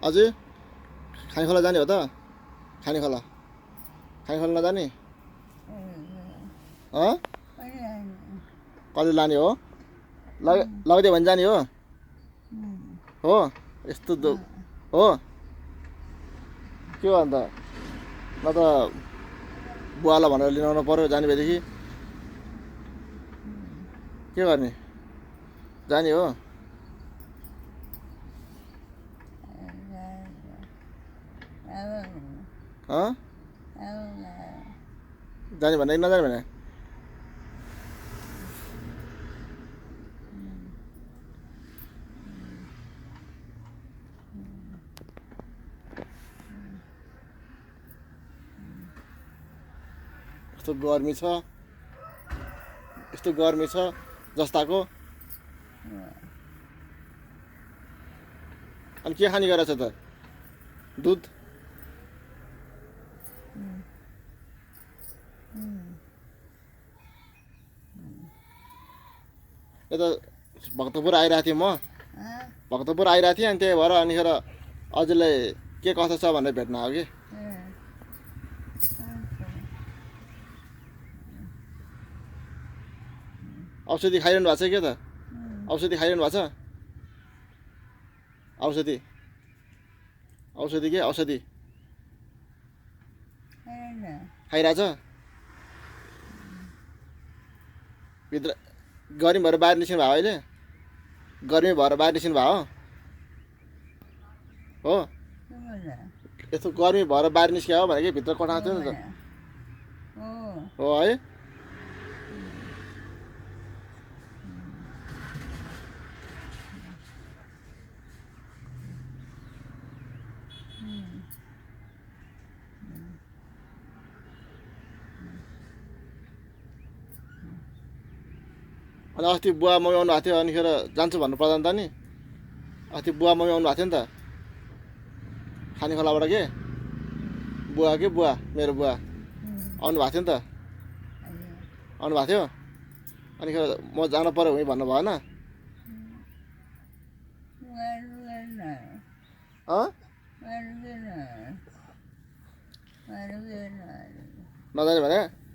अझै खाने खोला जाने हो त खाने खोला नजाने कहिले लाने हो लगिदियो भने जाने हो यस्तो हो के हो अन्त ल त बुवालाई भनेर लिन आउनु पर्यो जाने भएदेखि के गर्ने जाने हो जाने भने नजाने भने यस्तो गर्मी छ जस्ताको अनि के खाने गरेछ त दुध यता भक्तपुर आइरहेको थिएँ म भक्तपुर आइरहेको थिएँ अनि त्यही भएर अनिखेर अझैलाई के कस्तो छ भनेर भेट्न आयो कि औषधि खाइरहनु भएको छ के त औषधि खाइरहनु भएको छ औषधि के औषधि खाइरहेछ भित्र गर्मी भएर बाहिर निस्किनु भयो अहिले गर्मी भएर बाहिर निस्किनु भयो हो यस्तो गर्मी भएर बाहिर निस्क्यो हो भने कि भित्र कोठामा थियो नि त हो है अनि अस्ति बुवा मम्मी आउनु भएको थियो अनिखेर जान्छु भन्नु पर्दैन त नि अस्ति बुवा मम्मी आउनु भएको थियो नि त खाने खोलाबाट के बुवा मेरो बुवा आउनु भएको थियो नि त आउनु भएको थियो अनिखेर म जानु पर्यो उहीँ भन्नु भएन नजाने भने